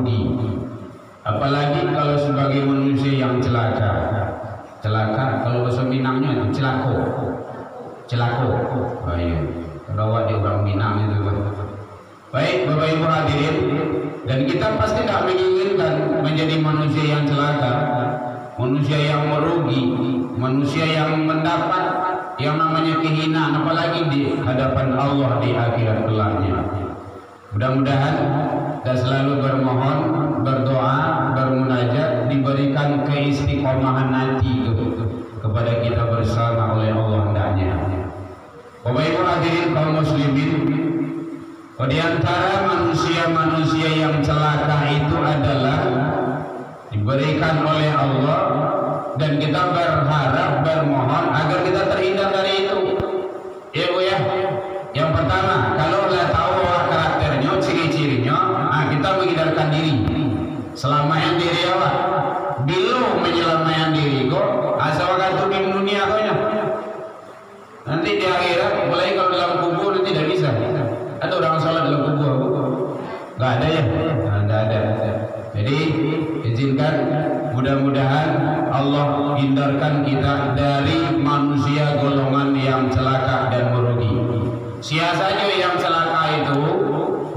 merugi. Apalagi kalau sebagai manusia yang celaka. Celaka kalau bahasa Minangnya itu celako. Celako. Ayo, rawat di orang Minang itu. Baik Bapak Ibu hadirin, dan kita pasti tidak menginginkan menjadi manusia yang celaka, manusia yang merugi, manusia yang mendapat yang namanya kehinaan, apalagi di hadapan Allah di akhirat kelaknya. Mudah-mudahan kita selalu bermohon, berdoa, bermunajat, diberikan keistiqomahan hati kepada kita bersama oleh Allah hendaknya. Bapak Ibu hadirin kaum muslimin, di antara manusia-manusia yang celaka itu adalah diberikan oleh Allah, dan kita berharap, bermohon agar kita terhindar dari itu. Ya Bu ya. Yang pertama, kalau sudah tahu karakternya, ciri-cirinya, kita menghindarkan diri. Selamanya diri awak. Belum menyelamatkan diri kok, asal waktu di dunia kau. Nanti di akhirat, mulai kalau dalam kubur nanti tidak bisa. Ada orang salat dalam kubur? Enggak ada ya? Enggak ada. Jadi izinkan, mudah-mudahan Allah hindarkan kita dari manusia golongan yang celaka dan merugi. Siapa saja yang celaka itu,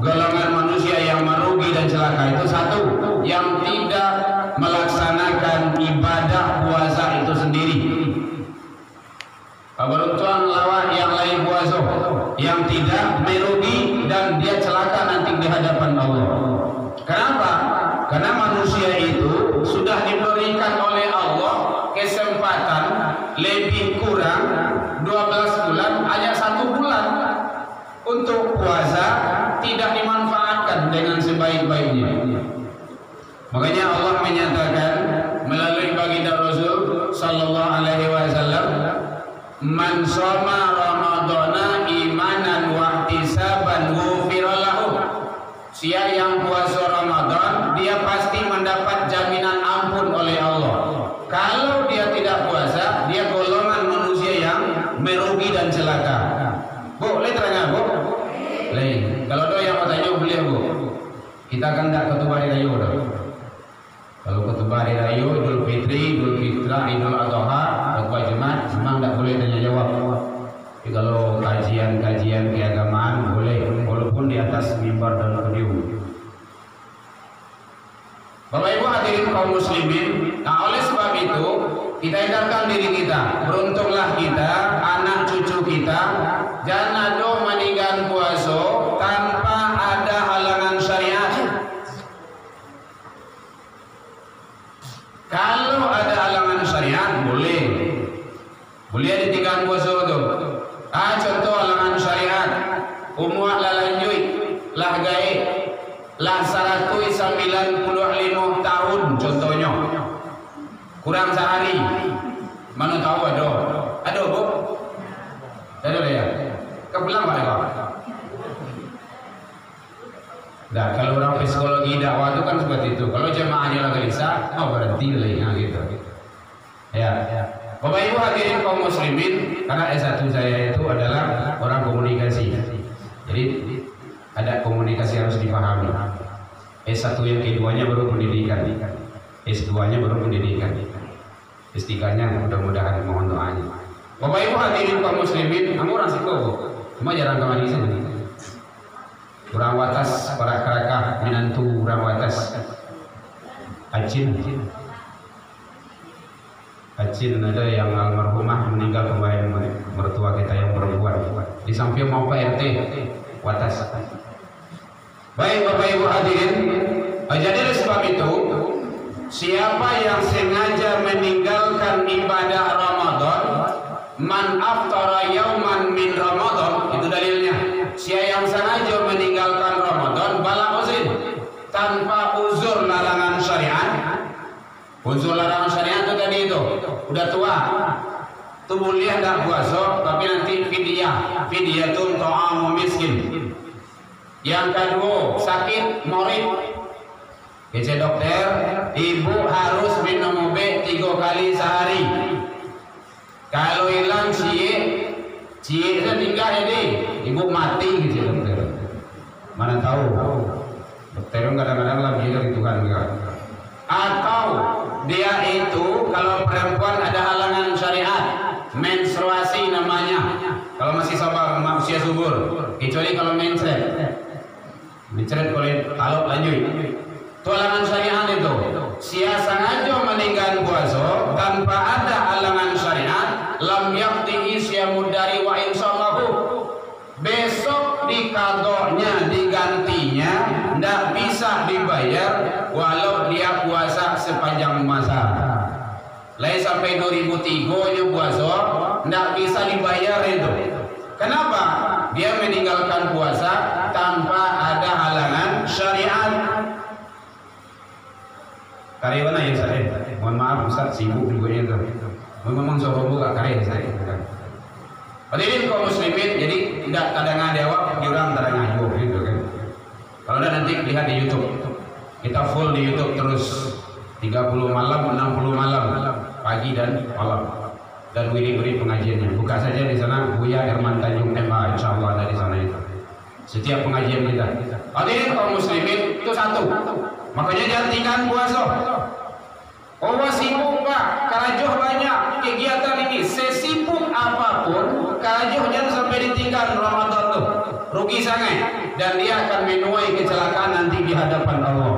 golongan manusia yang merugi dan celaka itu, satu, yang tidak melaksanakan ibadah puasa itu sendiri. Keberuntungan lawan yang lain puasa, yang tidak merugi dan dia celaka nanti di hadapan Allah. Kenapa? Karena manusia itu sudah diberikan oleh Allah kesempatan lebih kurang 12 bulan, hanya 1 bulan untuk puasa, tidak dimanfaatkan dengan sebaik-baiknya. Makanya Allah menyatakan melalui baginda Rasul sallallahu alaihi wasallam, man shoma ramadhana imanan wa ihtisaban ghufira lahu. Siapa yang puasa Ramadan, dia pasti mendapat jaminan ampun oleh Allah. Kalau dia tidak puasa, dia golongan manusia yang merugi dan celaka. Bu, boleh terangkan Bu? Boleh. Kalau ada yang mau tanya boleh Bu. Kita kan tidak ketubah hari raya dah. Kalau ketubah hari raya, Idul Fitri, Idul Fitra, Idul Adha, khutbah Jumat, memang tidak boleh tanya jawab. Tapi kalau kajian-kajian keagamaan boleh, walaupun di atas mimbar dan podium. Bapak Ibu hadirin kaum muslimin, nah oleh sebab itu kita edarkan diri kita. Beruntunglah kita, anak cucu kita, jangan do meninggal puasa tanpa ada halangan syariat. Kalau ada halangan syariat boleh ditinggal puasa tu. Contoh halangan syariat, umur lah lanjut, lah gaib, lah 195 tahun contohnya, kurang sehari. Mana tahu ada Bu? Ada ya? Kebelang Pak Eko? Nah, kalau orang psikologi dakwah itu kan seperti itu. Kalau jemaahnya lagi bisa, berhenti lah gitu. Ya. Bapak Ibu hadirin kaum muslimin, karena S1 saya itu adalah orang komunikasi. Jadi ada komunikasi harus dipahami. S1 yang keduanya baru pendidikan, S2-nya baru pendidikan, S3-nya mudah-mudahan mohon doanya. Bapak Ibu hadirin kaum muslimin, kamu orang siko, cuma jarang kemari sini. Kurang watas para kerakah minantu kurang watas. Acin ada yang almarhumah meninggal kemarin, mertua kita yang perempuan. Di samping mau Pak RT watas. Baik Bapak Ibu hadirin, jadi oleh sebab itu siapa yang sengaja meninggalkan ibadah Ramadan, man aftara yauman min Ramadan, itu dalilnya. Siapa yang sengaja meninggalkan Ramadan bala uzrin, tanpa uzur larangan syariat. Uzur larangan syariat itu tadi itu udah tua, itu boleh tidak puasa, tapi nanti fidyatun ta'amu miskin. Yang kedua sakit morid, kece dokter, ibu harus minum obat 3 kali sehari. Kalau hilang cie itu tinggal ini, ibu mati gitu dokter. Mana tahu Dokter kadang-kadang lebih dari Tuhan juga. Atau dia itu kalau perempuan ada halangan syariat, menstruasi namanya. Kalau masih sabar usia subur, kecuali kalau mencret kalau lanjut. Itu halangan syariat itu. Sia sengaja meninggal puasa tanpa ada halangan syariat, lam yaktihi siyamu dari wa insyaallahu. Besok dikadoknya, digantinya, ndak bisa dibayar walau dia puasa sepanjang masa. Lain sampai 2003 dia puasa, ndak bisa dibayar itu. Kenapa? Dia meninggalkan puasa tanpa ada halangan syariat. Karyawan yang saya, mohon maaf Ustaz, sibuk juga itu. Memang suruh buka karya saya. Hadirin kaum muslimin, jadi tidak kadang jawab, diorang kadang ngajur gitu kan. Kalau ada nanti lihat di YouTube, kita full di YouTube terus 30 malam, 60 malam, pagi dan malam, dan wiri-wiri pengajiannya. Buka saja di sana Buya Herman Tanjung MA, insyaallah ada di sana itu. Setiap pengajian kita. Hadirin kaum muslimin, itu satu. Makanya jangan tinggal puasa. Oh sibuk Pak, karajoh banyak kegiatan ini. Sesibuk apapun, karajoh jangan sampai ditinggal Ramadan tuh. Rugi sangat, dan dia akan menuai kecelakaan nanti di hadapan Allah.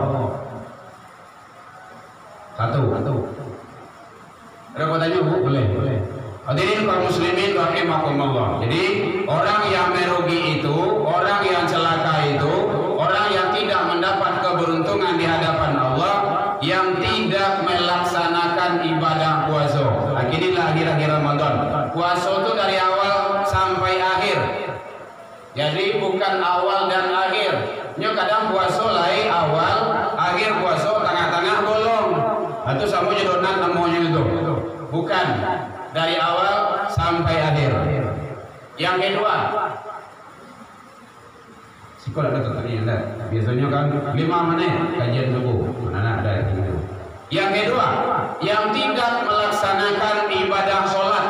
Satu. Ada pertanyaan Bu? Boleh. Hadirin kaum muslimin rahimakumullah. Jadi orang yang merugi itu, orang yang celaka itu, orang yang tidak mendapat keberuntungan di hadapan Allah, yang tidak melaksanakan ibadah puasa. Inilah akhir-akhir Ramadan. Puasa itu dari awal sampai akhir. Jadi bukan awal dan akhir. Nyo kadang puasa lai awal, akhir puasa tengah-tengah bolong. Itu sama donat namanya itu. Bukan dari awal sampai akhir. Yang kedua, sikol ada tadi ada. Biasanya kan 5 menit kajian subuh. Mana ada gitu. Yang kedua, yang tidak melaksanakan ibadah sholat,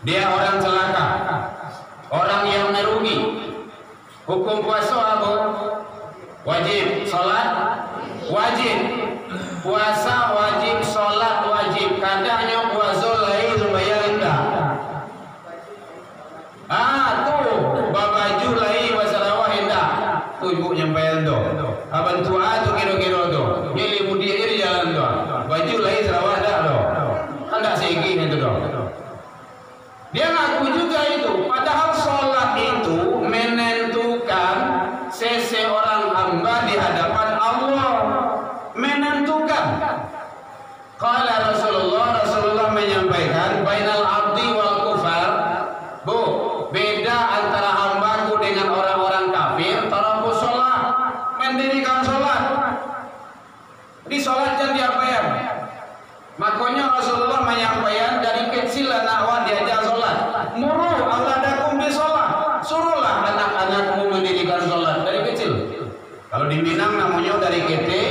dia orang celaka, orang yang merugi. Hukum puasa apa? Wajib. Sholat wajib. Puasa wajib, sholat wajib. Kadangnya puasa lain supaya rendah. Tuh babaju lain masalah hendak. Tuh ibu nyampein tu. Abang tua tu kira-kira tu. Jadi mudik dia jalan tu. Baju lain sarawak dah tu. Kan tak segi itu tu. Dia ngaku juga itu. Padahal sholat itu menentukan seseorang hamba di hadapan Allah. Menentukan. Qala Rasulullah menyampaikan bainal abdi wal kufar. Bu, beda antara hambaku dengan orang-orang kafir, taraku sholat, mendirikan sholat. Di sholat jangan diapain. Makanya Rasulullah menyampaikan dari kecil anak awak diajar sholat. Muru auladakum bi sholat. Suruhlah anak-anakmu mendirikan sholat dari kecil. Kalau di Minang namanya dari kete,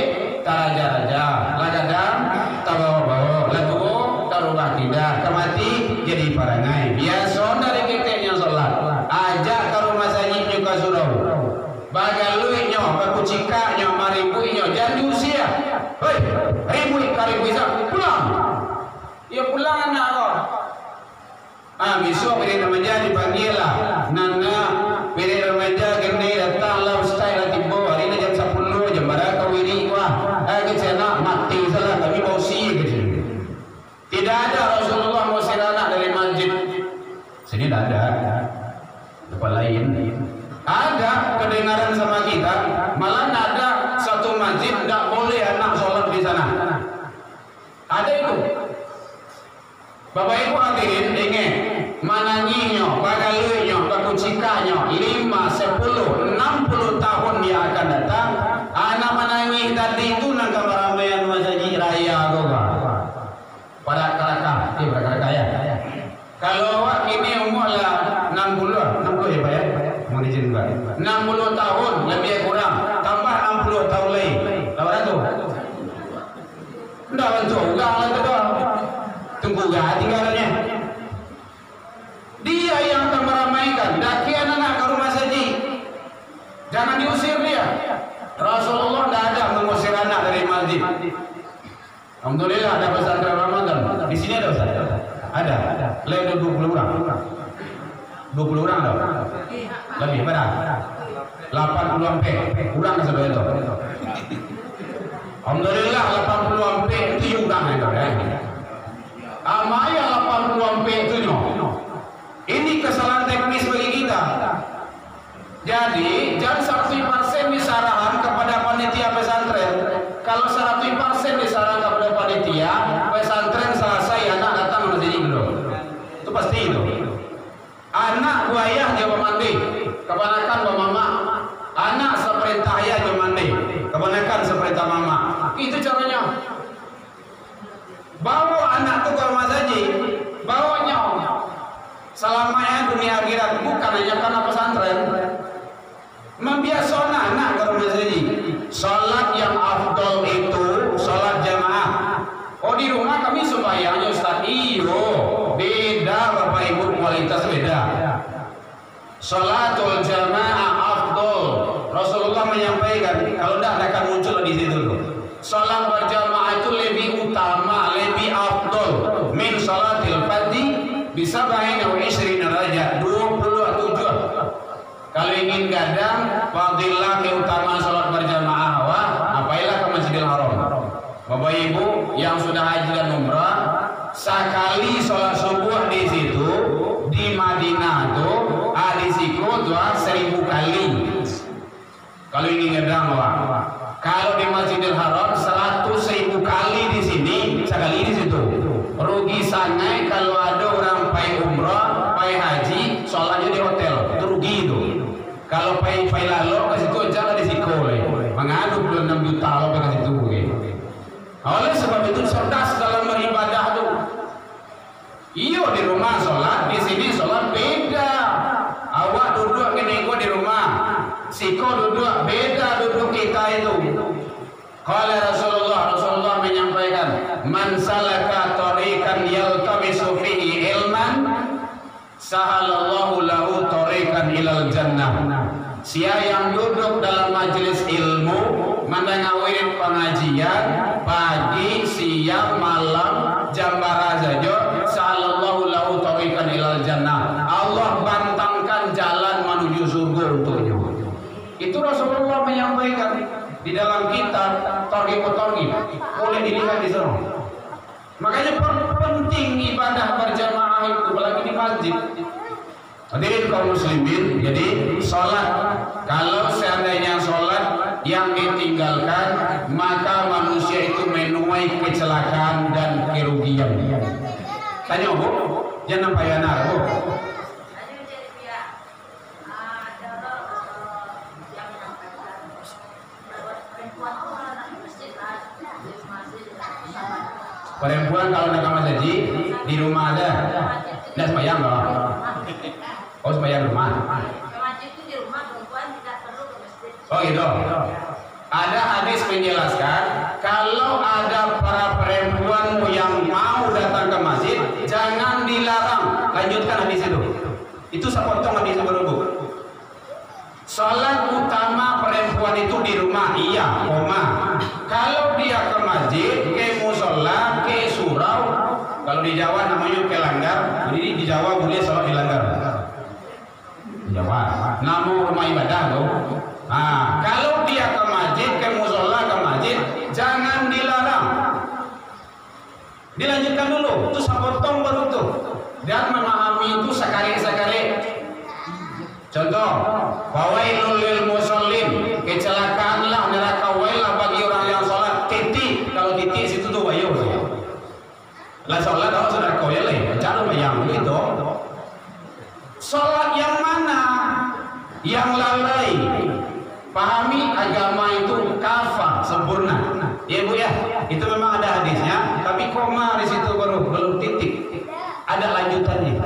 taraja-raja, lagadang, tabawa-bawa, latuo, tarubah tidak, kemati jadi parangai. Biasa dari ketenya sholat. Ajak ke rumah sajid juga surau. Bagaluinyo, bakucikanyo, maribuinyo, jangan diusia. Hei, ribu isa, pulang. Ya pulang anak kau. Besok bila remaja dipanggil lah. Nana, bila remaja kena datanglah ustaz lah tiba. Hari ni jam 10 jam berapa kau wiri wah. Kita nak mati salah kami mau si gitu. Tidak ada Rasulullah mau anak dari masjid. Sini tidak ada. Tempat lain. Ada kedengaran sama kita. Malah ada satu masjid tidak boleh anak sholat di sana. Ada itu. Bapak Ibu hadirin ingat. Mananyinya, bagaluinyo, bakucikanyo 5, 10, 60 tahun dia akan datang. Anak mananyi tadi itu nang keramaian masjid raya goga. Pada karakah ya. Kalau awak ini umur lah 60 ya Pak ya. Mohon izin Pak. 60 tahun lebih kurang, tambah 60 tahun lagi. Berapa tu? Ndak bantu ugang lah tu. Tunggu gak tinggalannya. Dia yang akan meramaikan. Daki anak ke rumah saji. Jangan diusir dia. Rasulullah tidak ada mengusir anak dari masjid. Alhamdulillah ada pesantren Ramadan. Di sini ada Ustaz? Ada. Lebih 20 orang. 20 orang dong. Lebih berapa? 80 ampe. Kurang ke sebelah itu. Alhamdulillah 80 ampe itu juga itu ya. Amaya 80 ampe itu ini kesalahan teknis bagi kita. Jadi jangan 100% disarahan kepada panitia pesantren. Kalau 100% disarahan kepada panitia pesantren selesai anak datang ke sini belum. Itu pasti itu. Anak buaya jawab mandi, kebanyakan bawa mama. Anak seperintah ayah jawab mandi, kebanyakan seperintah mama. Itu caranya. Bawa anak tuh ke rumah saji, bawanya selamanya dunia akhirat, bukan hanya karena pesantren. Membiasakan anak ke rumah saji. Salat yang afdol itu salat jamaah. Oh di rumah kami sembahyangnya Ustaz. Iyo, beda Bapak Ibu, kualitas beda. Salatul jamaah afdol. Rasulullah menyampaikan, kalau tidak akan muncul di situ. Salat berjamaah itu lebih utama, lebih afdol min salatil fardhi bisa baina wa isri derajat 27. Kalau ingin gadang fadilah keutamaan salat berjamaah apailah ke Masjidil Haram. Bapak Ibu yang sudah haji dan umrah, sekali sholat subuh di situ di Madinah tuh di situ tuh 1000 kali. Kalau ingin ngedang kalau di Masjidil Haram 100.000 kali di sini, sekali di situ. Rugi sangai kalau ada orang pai umrah, pai haji, sholatnya di hotel, itu rugi itu. Kalau pai lalu ke situ jangan di situ mengadu 26 juta lo ke situ. Oleh sebab itu cerdas dalam beribadah tuh. Iyo di rumah sholat, di sini sholat beda. Awak duduk gini gua di rumah, siko duduk beda duduk kita itu. Kalau Rasulullah menyampaikan, man salaka tariqan yaltamisu fihi ilman, sahalallahu lahu tariqan ilal jannah. Siapa yang duduk dalam majelis ilmu, mendengarin pengajian pagi, siang, malam, jam bara saja, sahalallahu lahu tariqan ilal jannah. Allah bantangkan jalan menuju surga untuknya. Itu Rasulullah menyampaikan di dalam kitab Targhib Targhib, boleh dilihat di sana. Makanya penting ibadah berjamaah itu, apalagi di masjid. Hadirin kaum muslimin, jadi sholat, kalau seandainya sholat yang ditinggalkan, maka manusia itu menuai kecelakaan dan kerugian. Tanya Bu, jangan payah Bu. Perempuan kalau nak kamar haji di rumah aja, tidak sembahyang loh. Oh sembahyang rumah. Itu di rumah perempuan tidak perlu ke masjid. Oh gitu. Ada hadis menjelaskan kalau ada para perempuan yang mau datang ke masjid, jangan dilarang. Lanjutkan hadis itu. Itu sepotong hadis baru. Salat utama perempuan itu di rumah, iya, koma. Kalau dia ke masjid, ke musola, ke surau, kalau di Jawa namanya ke langgar, jadi di Jawa boleh salat di langgar. Di Jawa, namun rumah ibadah tuh. Nah, kalau dia ke masjid, ke musola, ke masjid, jangan dilarang. Dilanjutkan dulu, itu sepotong baru tuh. Dan memahami itu sekali-sekali. Contoh, wawailul lil musallin, kecelakaanlah neraka wailah bagi orang yang sholat. Titik, kalau titik situ tuh wayo. Lah sholat kalau sudah kau ya leh, cara bayang itu. Sholat yang mana? Yang lalai. Pahami agama itu kafah sempurna. Ya Bu ya, itu memang ada hadisnya, tapi koma di situ baru belum titik. Ada lanjutannya.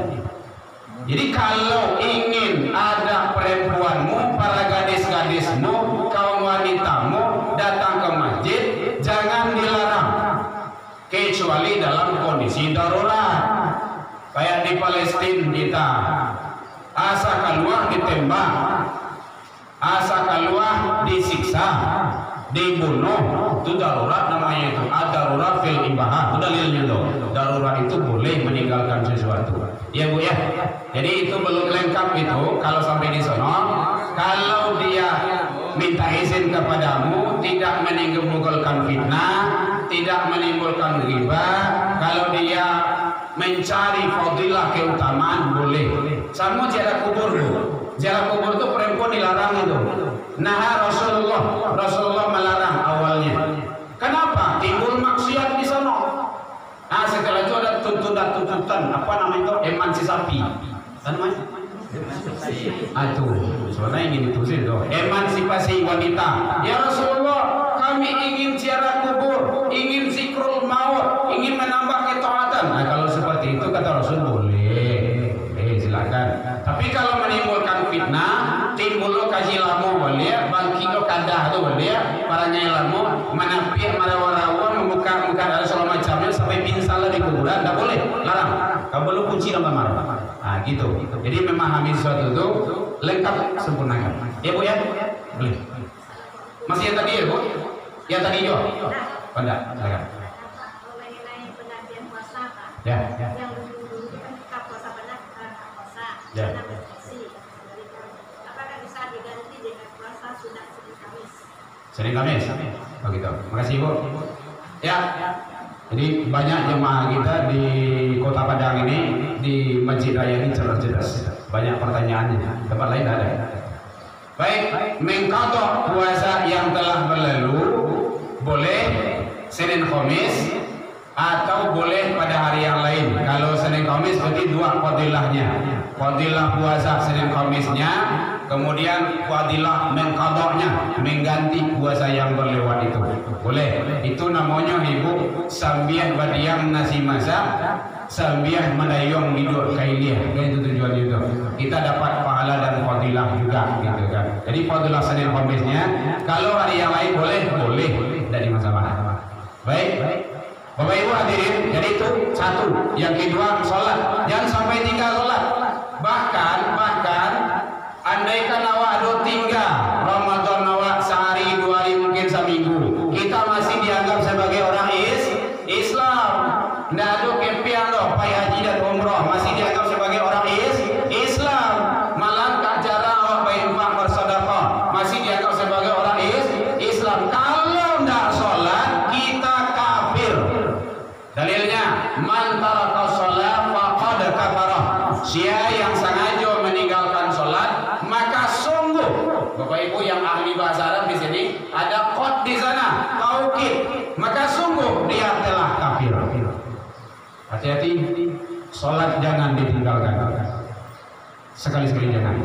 Jadi kalau ingin ada perempuanmu, para gadis-gadismu, kaum wanitamu datang ke masjid, jangan dilarang. Kecuali dalam kondisi darurat. Kayak di Palestina kita, asa keluar ditembak, asa keluar disiksa, dibunuh, itu darurat namanya itu. Darurat fil ibahah, itu dalilnya tuh. Darurat itu boleh meninggalkan sesuatu. Ya Bu ya. Jadi itu belum lengkap itu kalau sampai di sono. Kalau dia minta izin kepadamu, tidak menimbulkan fitnah, tidak menimbulkan riba. Kalau dia mencari fadilah keutamaan boleh. Sama ziarah kubur Bu. Ziarah kubur itu perempuan dilarang itu. Nah Rasulullah melarang awalnya. Kenapa? Timbul maksiat di sana. Nah setelah itu ada tuntutan apa namanya itu emansipasi. Namanya? Aduh, sebenarnya ingin ditulis itu. Emansipasi wanita. Ya Rasulullah, kami ingin ziarah kubur, ingin zikrul maut, ingin menambah ketaatan. Nah kalau seperti itu kata Rasul boleh, silakan. Tapi kalau menimbulkan fitnah, timbul kaji lamu boleh, bangkit kadah itu boleh, para nyai lamu menapik marawa-rawa membuka ada segala macamnya sampai pingsan di kuburan, tidak boleh, larang. Kau belum kunci dalam kamar. Nah gitu. Jadi memahami sesuatu itu lengkap sempurnakan. Ya Bu ya, boleh. Masih yang tadi ya Bu? Yang tadi juga? Tidak, silakan. Mengenai penantian puasa kan? Ya. Yang dulu kan kita puasa benar bukan puasa. Ya. Apakah bisa diganti dengan puasa sunat Senin Kamis? Senin Kamis? Oh gitu. Makasih Bu. Ya. Jadi banyak jemaah kita di Kota Padang ini, di Masjid Raya ini cerdas-cerdas. Banyak pertanyaannya. Tempat lain ada. Baik, mengqadha puasa yang telah berlalu boleh Senin Kamis atau boleh pada hari yang lain. Kalau Senin Kamis berarti dua fadilahnya. Fadilah puasa Senin Kamisnya, kemudian fadilah mengqadhanya, mengganti puasa yang berlewat itu. Boleh. Itu namanya Ibu sambiah badiang nasi masak, sambiah mendayung hidup kailiah. Itu tujuannya itu. Kita dapat pahala dan fadilah juga gitu kan. Jadi fadilah Senin Kamisnya, kalau hari yang lain boleh, dari masalah. Baik. Bapak Ibu hadirin, jadi itu satu. Yang kedua, sholat. Jangan sampai tinggal sholat. Bahkan andaikan awak do tinggal Ramadan awak sehari, 2 hari, mungkin seminggu, kita masih dianggap sebagai orang Islam. Nggak ada kepian loh, pai haji dan umroh masih dianggap sebagai orang Islam. Malah tak jarang awak berinfak bersedekah masih dianggap sebagai orang Islam. Kalau nggak sholat kita kafir. Dalilnya man taraka shalah faqad kafara. Siapa yang sengaja meninggalkan sholat maka sungguh, Bapak Ibu yang ahli bahasa Arab di sini ada qad di sana, taukid, maka sungguh dia telah kafir. Hati-hati, sholat jangan ditinggalkan. Sekali-sekali jangan.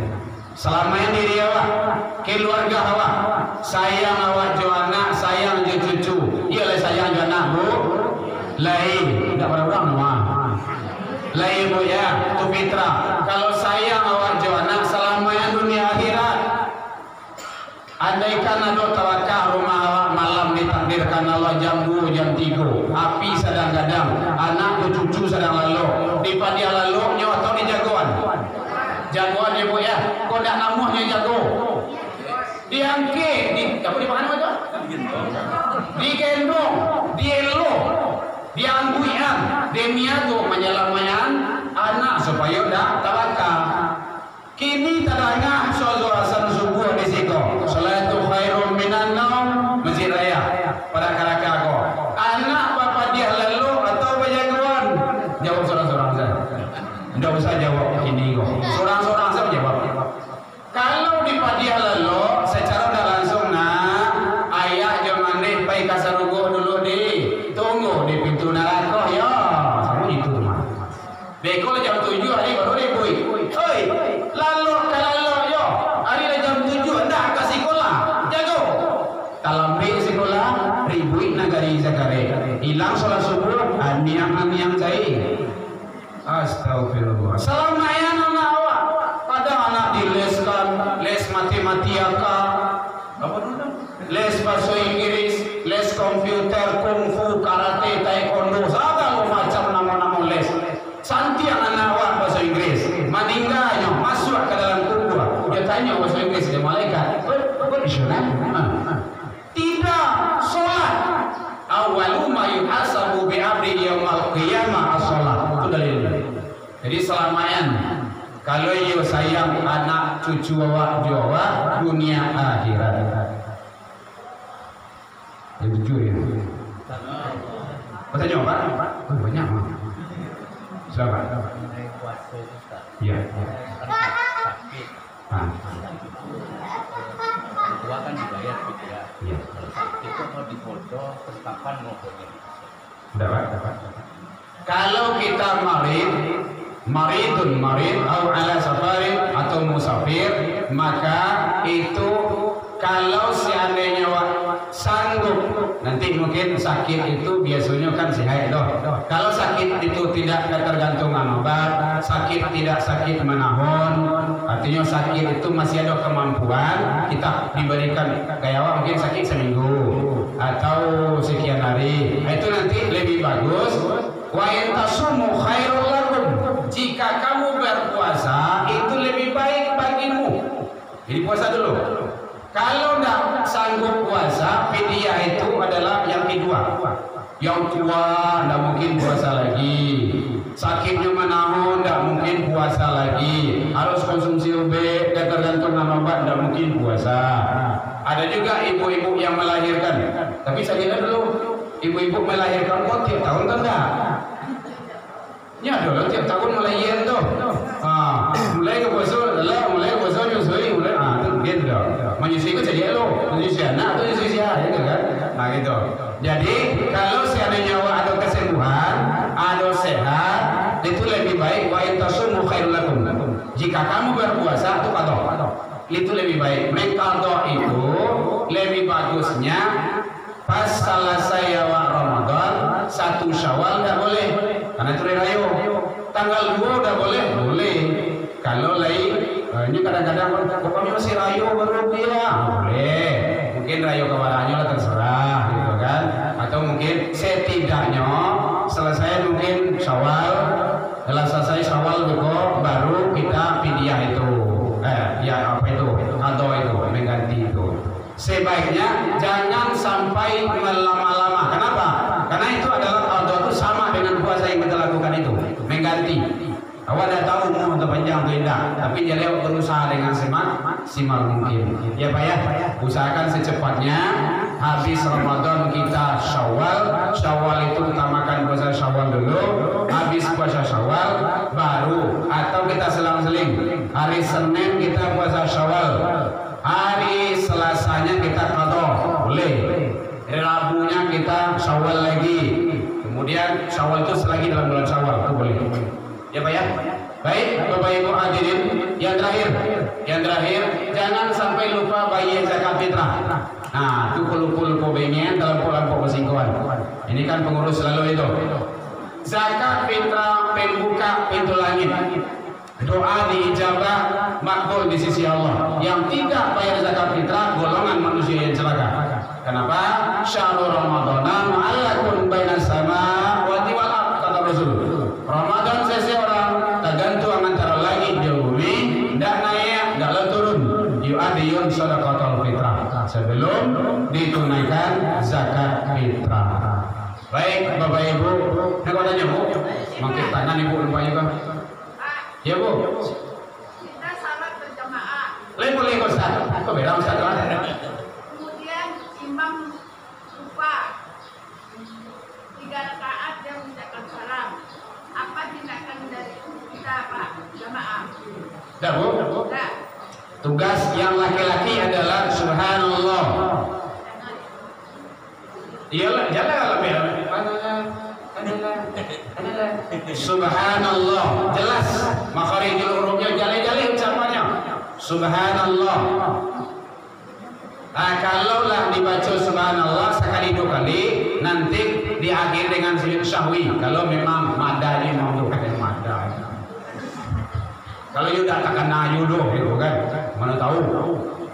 Selama yang diri awak, keluarga awak, sayang awak jo anak, sayang jo cucu, ialah sayang jo anak Bu. Lain, tidak orang nama. Lain Bu ya, itu fitrah. Kalau sayang awak jo anak selama yang dunia akhirat. Andaikan ada tawakal rumah awak malam ditakdirkan Allah jam 2, jam 3, api sedang gadang, anak cucu sedang lalu, di padi lalu nyawa atau di jagoan? Jagoan ya Bu ya, kok tidak namuhnya jago? Diangke, apa dimakan apa itu? Digendong, dielo, diangguian, demiago menyelamayan anak supaya tidak tawakal. Kini tadanya sozorasan subuh di siko. Salatu khairum minan naum, Masjid Raya pada Karakago. Anak bapak dia lalu atau berjagoan? Jawab seorang-seorang saja. Tidak usah jawab ini kok. Seorang-seorang saja jawab. Kalau di padia lalu secara tidak langsung ayah jangan deh baik kasar dulu tunggu di pintu neraka ya. Sama itu mah. Bekol jam 7 hari baru dibui. Oi, lalu yo. Hari jam 7 hendak ke sekolah. Jago. Dalam sekolah ribui nagari zakare. Hilang sholat subuh aniang cai. Astagfirullah. Selama yang anak awak, pada anak dileskan, les matematika, apa dulu? Les bahasa Inggris, les komputer, kungfu, karate, taekwondo, segala macam nama-nama les. Santi anak awak bahasa Inggris, meninggalnya masuk ke dalam kubur. Dia tanya bahasa Inggris dia malaikat. Tidak sholat. Awalu ma yuhasabu bi amri yaumil qiyamah as-shalah. Itu dalilnya. Jadi selamayan kalau yo sayang anak cucu awak Jawa dunia akhirat. Yang jujur ya. Bertanya Pak? Oh, banyak Pak. Silakan. Iya. Tua kan dibayar gitu ya. Iya. Itu mau difoto terus kapan mau foto? Dapat. Kalau kita marid atau ala safarin atau musafir, maka itu kalau seandainya sanggup, nanti mungkin sakit itu biasanya kan sehat doh. Kalau sakit itu tidak tergantungan obat, sakit tidak sakit menahun, artinya sakit itu masih ada kemampuan, kita diberikan kayak mungkin sakit seminggu atau sekian hari, itu nanti lebih bagus. Wa in tasumu khairul lakum, jika kamu berpuasa itu lebih baik bagimu. Jadi puasa dulu. Kalau tidak sanggup puasa, fidyah itu adalah yang kedua. Yang tua tidak mungkin puasa lagi, sakitnya menahun tidak mungkin puasa lagi, harus konsumsi obat, ketergantungan obat tidak mungkin puasa. Ada juga ibu-ibu yang melahirkan, tapi saya kira dulu ibu-ibu melahirkan kok tiap tahun kan enggak? Ya dulu tiap tahun melahirkan tuh. Mulai ke puasa nyusui, itu gitu dong. Menyusui itu jadi menyusui anak atau menyusui siapa, gitu kan? Nah gitu. Jadi kalau seandainya ada kesembuhan, ada sehat, itu lebih baik. Wa in tasumu khairul lakum. Jika kamu berpuasa itu qadha. Itu lebih baik. Mengqadha itu lebih bagusnya pas selesai Ramadan 1 Syawal tidak boleh, karena itu rayo. Tanggal 2 udah boleh. Kalau lain ini kadang-kadang kami masih rayo baru ya boleh. Mungkin rayo kewaranya lah terserah gitu kan. Atau mungkin setidaknya selesai mungkin Syawal, setelah selesai Syawal baru kita fidyah itu. Qadha itu mengganti itu. Sebaiknya jangan sampai melama-lama. Kenapa? Karena itu adalah qadha itu sama dengan puasa yang kita lakukan itu, mengganti. Awak dah tahu mau untuk panjang atau tidak, tapi jadi awak berusaha dengan semaksimal mungkin. Ya Pak ya, usahakan secepatnya habis Ramadan kita Syawal itu utamakan puasa Syawal dulu, habis puasa Syawal baru, atau kita selang-seling. Hari Senin kita puasa Syawal, hari Selasanya kita qadha, boleh. Rabunya kita Syawal lagi, kemudian Syawal itu selagi dalam bulan Syawal itu boleh. Ya Pak ya. Baik Bapak Ibu hadirin, yang terakhir jangan sampai lupa bayar zakat fitrah. Nah itu lupa bayarnya dalam kelompok persingkuhan. Ini kan pengurus selalu itu. Zakat fitrah pembuka pintu langit, doa diijabah, makbul di sisi Allah. Yang tidak bayar zakat fitrah golongan manusia yang celaka. Kenapa? Syahrul Ramadana ma'allakun bainas sama wa wal ardh, kata Rasul. Ramadan seseorang tergantung antara langit dan bumi, tidak naik, tidak turun. Yu'adiyun sadaqatul fitrah, sebelum ditunaikan zakat fitrah. Baik Bapak Ibu, nak tanya Bu, mangkit tangan Ibu lupa juga. Ya Bu. Kita salat berjamaah. Boleh Ustaz. Kok beda Ustaz kan? Kemudian imam lupa 3 rakaat yang mengucapkan salam. Apa tindakan dari kita Pak jamaah? Dah Bu. Dah. Tugas yang laki-laki adalah subhanallah. Iyalah, jangan lebih. Subhanallah, jelas makharijul hurufnya, jali-jali ucapannya. Subhanallah. Nah, kalaulah dibaca subhanallah sekali 2 kali, nanti diakhiri dengan sujud syahwi. Kalau memang madanya mau pakai mada. Kalau you tak kena yudo gitu kan, mana tahu.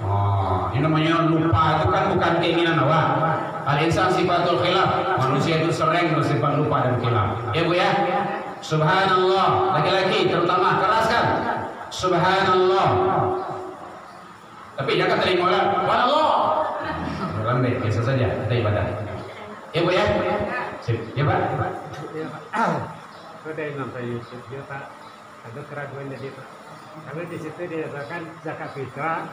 Oh, ini namanya lupa, itu kan bukan keinginan awak. Al-insan sifatul khilaf, manusia itu sering bersifat lupa dan khilaf. Ya Bu ya. Subhanallah, laki-laki terutama keraskan. Subhanallah. Tapi jangan terima lah. Subhanallah. kurang baik, biasa saja kita ibadah. Ya Bu ya? Sip. Ya Pak? Ya Pak. Ada yang nonton YouTube dia Pak. Ada keraguan jadi Pak. Karena di situ dinyatakan zakat fitrah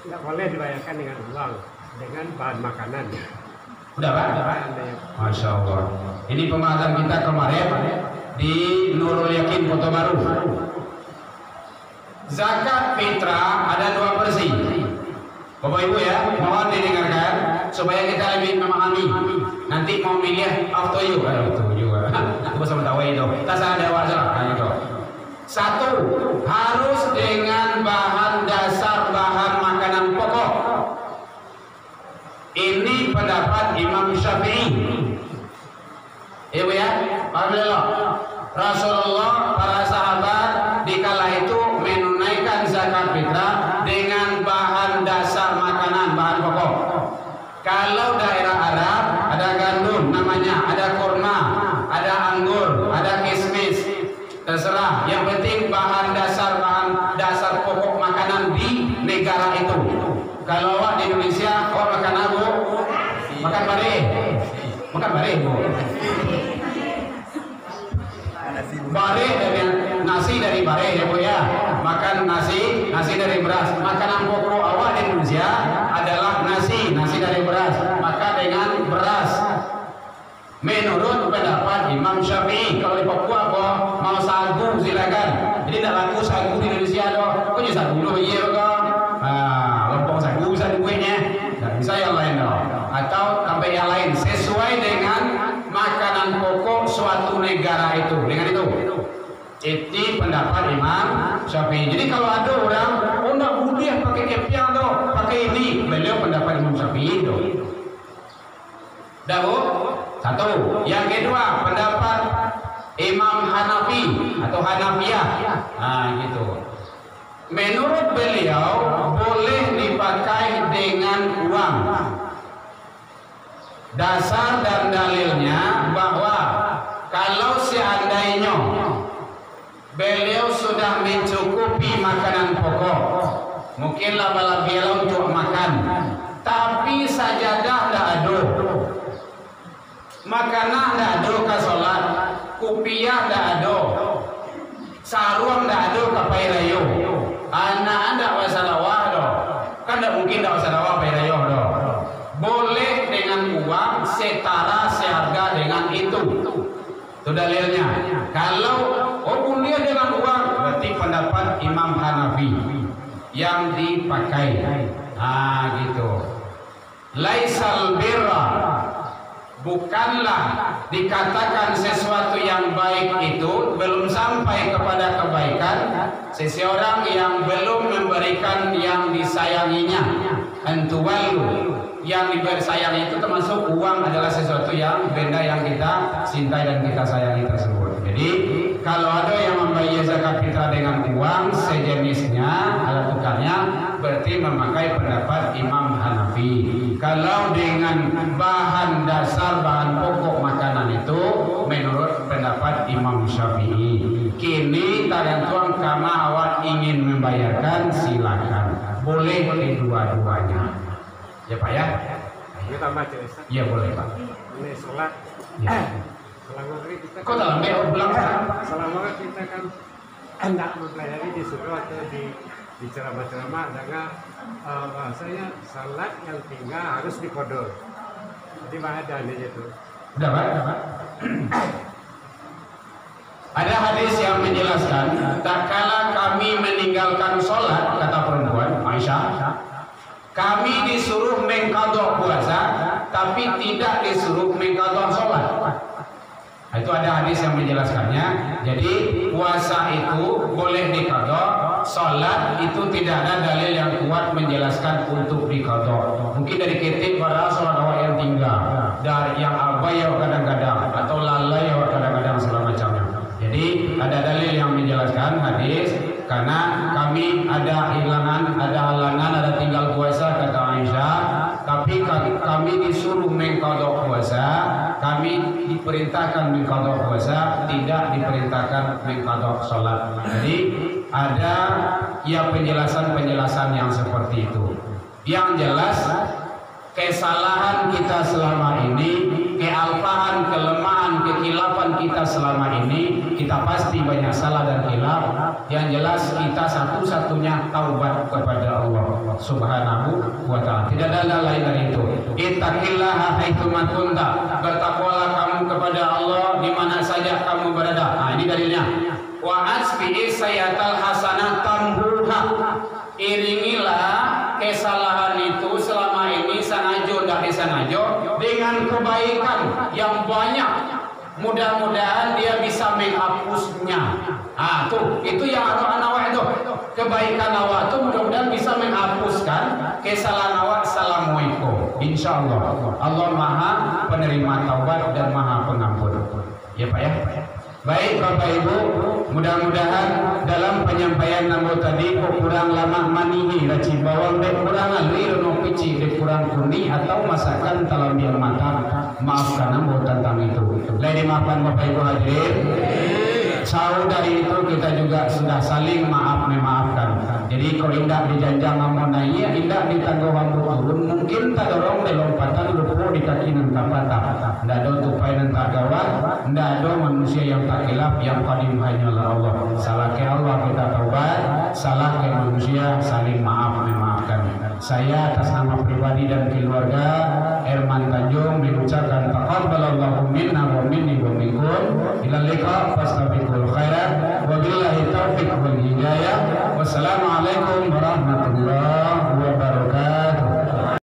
nggak boleh dibayarkan dengan uang, dengan bahan makanan. Udah Pak? Masya Allah. Ini pembahasan kita kemarin di Nurul Yakin Kota Baru. Zakat fitrah ada dua versi. Bapak Ibu ya, mohon didengarkan supaya kita lebih memahami. Nanti mau milih up to you, itu juga. Aku sama tahu itu. Tasa ada wajah, itu. Satu, harus dengan bahan dasar, bahan makanan pokok. Ini pendapat Imam Syafi'i. Ibu ya, alhamdulillah. Rasulullah, para sahabat di kala itu menunaikan zakat fitrah dengan bahan dasar makanan, bahan pokok. Kalau daerah Arab ada gandum namanya, ada kurma, ada anggur, ada kismis, terserah. Yang penting bahan dasar pokok makanan di negara itu. Kalau awak di Indonesia, awak makan apa? Makan bare. Makan bare, Bu. Bare dari nasi dari bare ya Bu ya. Makan nasi dari beras. Makanan pokok awak di Indonesia adalah nasi dari beras. Maka dengan beras. Menurut pendapat Imam Syafi'i, kalau di Papua apa mau sagu silakan. Jadi tidak laku sagu di Indonesia doh. Kok jadi sagu dulu iya kok. Lompong sagu bisa duitnya. Tidak bisa yang lain doh. Atau sampai yang lain sesuai dengan makanan pokok suatu negara itu. Dengan itu. Itu pendapat Imam Syafi'i. Jadi kalau ada orang, oh enggak boleh pakai kepiah doh, pakai ini. Beliau pendapat Imam Syafi'i doh. Dah Bu? Satu. Yang kedua, pendapat Imam Hanafi atau Hanafiyah. Nah, gitu. Menurut beliau boleh dipakai dengan uang. Dasar dan dalilnya bahwa kalau seandainya beliau sudah mencukupi makanan pokok, mungkin laba-labialah untuk makan, tapi sajadah tidak ada, makanan tidak ada ke sholat, kupiah tidak ada, sarung tidak ada ke pairayo, anak anda wasalawah doh, kan tidak mungkin tidak wasalawah pairayo doh. Boleh dengan uang setara seharga dengan itu. Itu dalilnya. Kalau boleh dengan uang, berarti pendapat Imam Hanafi yang dipakai. Nah, gitu. Laisal birra, bukanlah dikatakan sesuatu yang baik itu belum sampai kepada kebaikan seseorang yang belum memberikan yang disayanginya. Antuwalu, yang disayang itu termasuk uang adalah sesuatu yang benda yang kita cintai dan kita sayangi tersebut. Jadi kalau ada yang membayar zakat fitrah dengan uang sejenisnya alat tukarnya, berarti memakai pendapat Imam Hanafi. Kalau dengan bahan dasar, bahan pokok makanan itu menurut pendapat Imam Syafi'i. Kini tergantung kama awak ingin membayarkan, silakan. Boleh kedua-duanya. Ya Pak ya? Ini tambah cerita. Iya boleh Pak. Ini sholat. Ya. Selama kita Kok dalam BO pulang Pak? selama kita kan hendak mempelajari di surau atau di ceramah-ceramah dengan bahasanya salat yang tinggal harus dikodol. Jadi ada nih itu. Udah Pak? Udah Pak? Ada hadis yang menjelaskan, tak kala kami meninggalkan sholat, kata perempuan Aisyah, kami disuruh mengqadha puasa, tapi tidak disuruh mengqadha sholat. Itu ada hadis yang menjelaskannya. Jadi puasa itu boleh diqadha, sholat itu tidak ada dalil yang kuat menjelaskan untuk diqadha. Mungkin dari kitab para sholat awal yang tinggal, dari yang abai kadang-kadang atau lalai kadang-kadang segala macamnya. Jadi ada dalil yang menjelaskan hadis, karena kami ada hilangan, ada halangan, ada tinggal puasa kata Aisyah, tapi kami disuruh mengqadha puasa, kami diperintahkan mengqadha puasa, tidak diperintahkan mengqadha sholat. Jadi ada ya penjelasan-penjelasan yang seperti itu. Yang jelas kesalahan kita selama ini, kealpahan, kelemahan, kekhilafan kita selama ini, kita pasti banyak salah dan khilaf. Yang jelas kita satu-satunya taubat kepada Allah Subhanahu wa ta'ala. Tidak ada lain dari itu. Ittaqillaha haitsu ma kunta. Bertakwalah kamu kepada Allah di mana saja kamu berada. Nah, ini dalilnya. Wa asbi'i sayyatal hasanah tamhuha. Iringilah kesalahan itu selama ini sanajo dari sanajo dengan kebaikan yang banyak. Mudah-mudahan dia bisa menghapusnya. Tuh, itu yang anak awak itu. Kebaikan awak itu mudah-mudahan bisa menghapuskan kesalahan awak. Assalamualaikum. Insyaallah. Allah Maha penerima taubat dan Maha pengampun. Ya Pak ya. Baik Bapak Ibu, mudah-mudahan dalam penyampaian namo tadi kurang lama manihi raci bawang dek kurang alwi no pici dek kurang kuning atau masakan talam yang mata, maafkan namo tentang itu. Lain dimaafkan Bapak Ibu hadirin. Jauh dari itu kita juga sudah saling memaafkan. Jadi kalau indah dijanjang ngamonanya, indah ditangguh hambur turun, mungkin tak dorong di lompatan lupa di kaki nanti patah. Tidak ada tupai nanti gawat, tidak ada manusia yang tak khilaf, yang qadim hanyalah Allah. Salah ke Allah kita taubat, salah ke manusia saling memaafkan. Saya atas nama pribadi dan keluarga Herman Tanjung mengucapkan taqabbalallahu minna wa minni wa minkum ila liqa fastabiqul khairat wa billahi taufiq wal hidayah. Wassalamualaikum